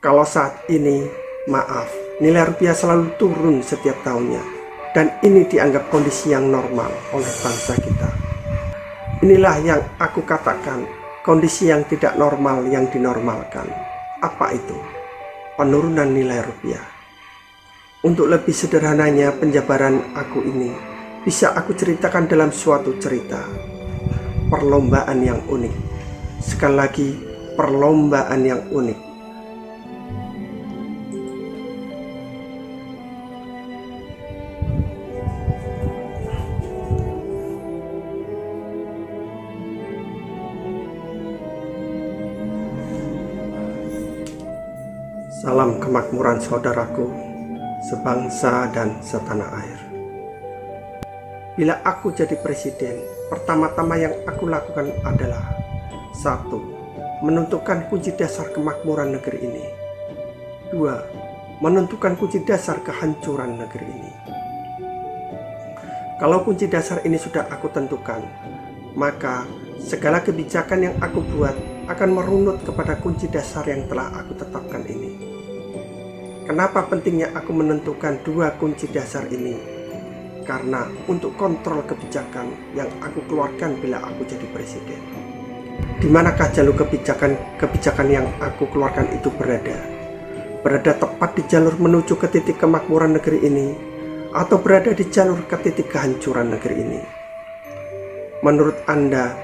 Kalau saat ini, maaf, nilai rupiah selalu turun setiap tahunnya, dan ini dianggap kondisi yang normal oleh bangsa kita. Inilah yang aku katakan, kondisi yang tidak normal yang dinormalkan. Apa itu? Penurunan nilai rupiah. Untuk lebih sederhananya penjabaran aku ini, bisa aku ceritakan dalam suatu cerita. Perlombaan yang unik. Sekali lagi, perlombaan yang unik. Salam kemakmuran saudaraku, sebangsa dan setanah air. Bila aku jadi presiden, pertama-tama yang aku lakukan adalah 1. Menentukan kunci dasar kemakmuran negeri ini. 2. Menentukan kunci dasar kehancuran negeri ini. Kalau kunci dasar ini sudah aku tentukan, maka segala kebijakan yang aku buat akan merunut kepada kunci dasar yang telah aku tetapkan ini. Kenapa pentingnya aku menentukan dua kunci dasar ini? Karena untuk kontrol kebijakan yang aku keluarkan bila aku jadi presiden. Di manakah jalur kebijakan yang aku keluarkan itu berada? Berada tepat di jalur menuju ke titik kemakmuran negeri ini, atau berada di jalur ke titik kehancuran negeri ini? Menurut Anda,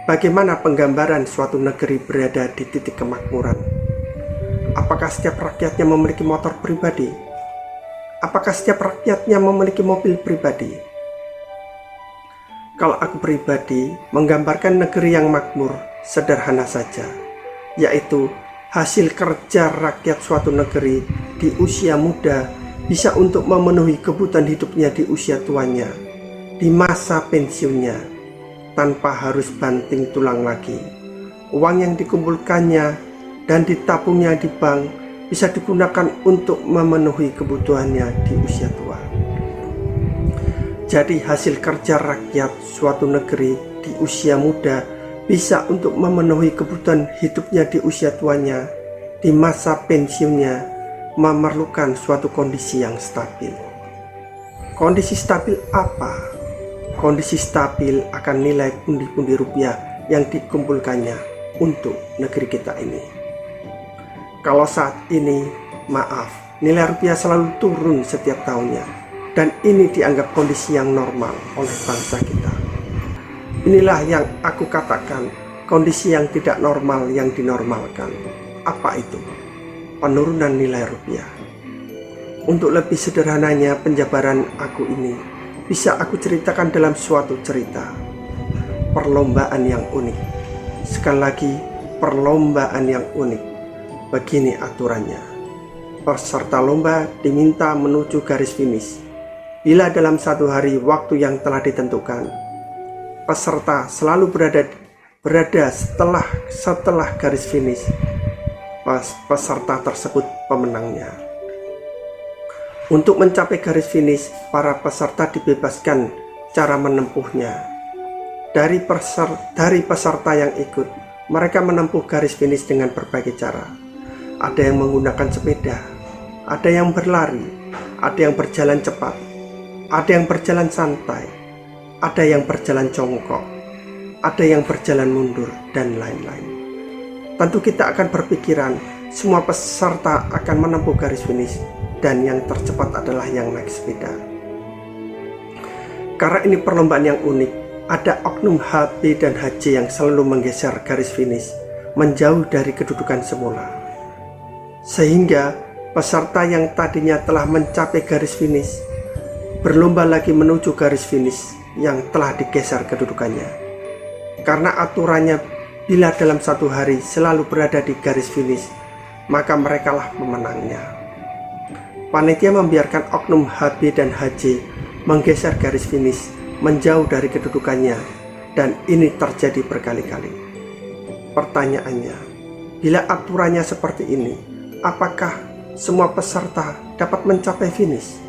bagaimana penggambaran suatu negeri berada di titik kemakmuran? Apakah setiap rakyatnya memiliki motor pribadi? Apakah setiap rakyatnya memiliki mobil pribadi? Kalau aku pribadi menggambarkan negeri yang makmur sederhana saja, yaitu hasil kerja rakyat suatu negeri di usia muda bisa untuk memenuhi kebutuhan hidupnya di usia tuanya, di masa pensiunnya, tanpa harus banting tulang lagi. Uang yang dikumpulkannya dan ditabungnya di bank bisa digunakan untuk memenuhi kebutuhannya di usia tua. Jadi hasil kerja rakyat suatu negeri di usia muda bisa untuk memenuhi kebutuhan hidupnya di usia tuanya, di masa pensiunnya, memerlukan suatu kondisi yang stabil. Kondisi stabil apa? Kondisi stabil akan nilai pundi-pundi rupiah yang dikumpulkannya untuk negeri kita ini. Kalau saat ini, maaf, nilai rupiah selalu turun setiap tahunnya, dan ini dianggap kondisi yang normal oleh bangsa kita. Inilah yang aku katakan, kondisi yang tidak normal yang dinormalkan. Apa itu? Penurunan nilai rupiah. Untuk lebih sederhananya penjabaran aku ini, bisa aku ceritakan dalam suatu cerita. Perlombaan yang unik. Sekali lagi, perlombaan yang unik. Begini aturannya. Peserta lomba diminta menuju garis finish. Bila dalam satu hari waktu yang telah ditentukan, peserta selalu berada setelah garis finish, peserta tersebut pemenangnya. Untuk mencapai garis finish, para peserta dibebaskan cara menempuhnya. Dari peserta yang ikut, mereka menempuh garis finish dengan berbagai cara. Ada yang menggunakan sepeda, ada yang berlari, ada yang berjalan cepat, ada yang berjalan santai, ada yang berjalan jongkok, ada yang berjalan mundur, dan lain-lain. Tentu kita akan berpikiran semua peserta akan menempuh garis finish, dan yang tercepat adalah yang naik sepeda. Karena ini perlombaan yang unik, ada oknum HB dan HJ yang selalu menggeser garis finish menjauh dari kedudukan semula. Sehingga peserta yang tadinya telah mencapai garis finish berlomba lagi menuju garis finish yang telah digeser kedudukannya. Karena aturannya bila dalam satu hari selalu berada di garis finish, maka merekalah pemenangnya. Panitia membiarkan oknum HB dan HJ menggeser garis finish menjauh dari kedudukannya, dan ini terjadi berkali-kali. Pertanyaannya, bila aturannya seperti ini, apakah semua peserta dapat mencapai finish?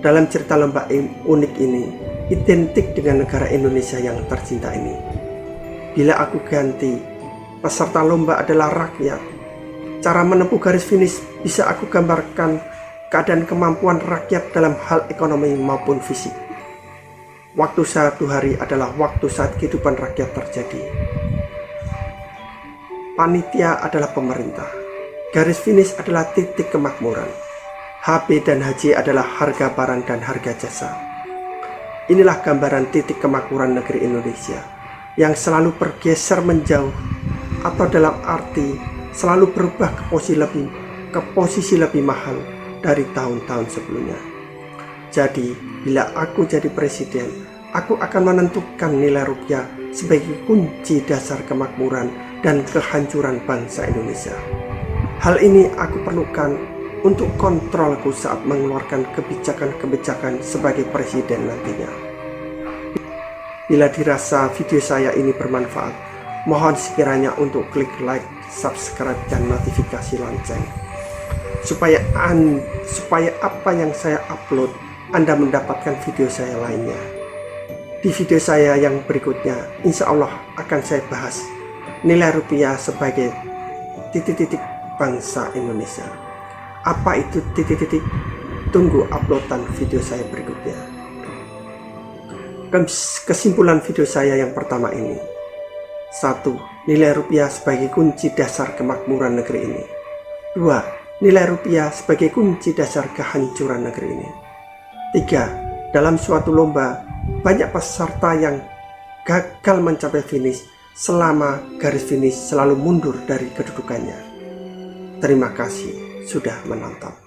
Dalam cerita lomba unik ini, identik dengan negara Indonesia yang tercinta ini. Bila aku ganti, peserta lomba adalah rakyat, Cara menempuh garis finish bisa aku gambarkan keadaan kemampuan rakyat dalam hal ekonomi maupun fisik. Waktu satu hari adalah waktu saat kehidupan rakyat terjadi. Panitia adalah pemerintah. Garis finish adalah titik kemakmuran. HB dan HJ adalah harga barang dan harga jasa. Inilah gambaran titik kemakmuran negeri Indonesia yang selalu bergeser menjauh atau dalam arti selalu berubah ke posisi lebih mahal dari tahun-tahun sebelumnya. Jadi, bila aku jadi presiden, aku akan menentukan nilai rupiah sebagai kunci dasar kemakmuran dan kehancuran bangsa Indonesia. Hal ini aku perlukan untuk kontrolku saat mengeluarkan kebijakan-kebijakan sebagai presiden nantinya. Bila dirasa video saya ini bermanfaat, mohon sekiranya untuk klik like, subscribe, dan notifikasi lonceng supaya apa yang saya upload Anda mendapatkan video saya lainnya. Di video saya yang berikutnya, insya Allah akan saya bahas nilai rupiah sebagai titik-titik bangsa Indonesia. Apa itu titik-titik? Tunggu uploadan video saya berikutnya. Kesimpulan video saya yang pertama ini: 1. Nilai rupiah sebagai kunci dasar kemakmuran negeri ini. 2. Nilai rupiah sebagai kunci dasar kehancuran negeri ini. 3. Dalam suatu lomba, banyak peserta yang gagal mencapai finish selama garis finish selalu mundur dari kedudukannya. Terima kasih sudah menonton.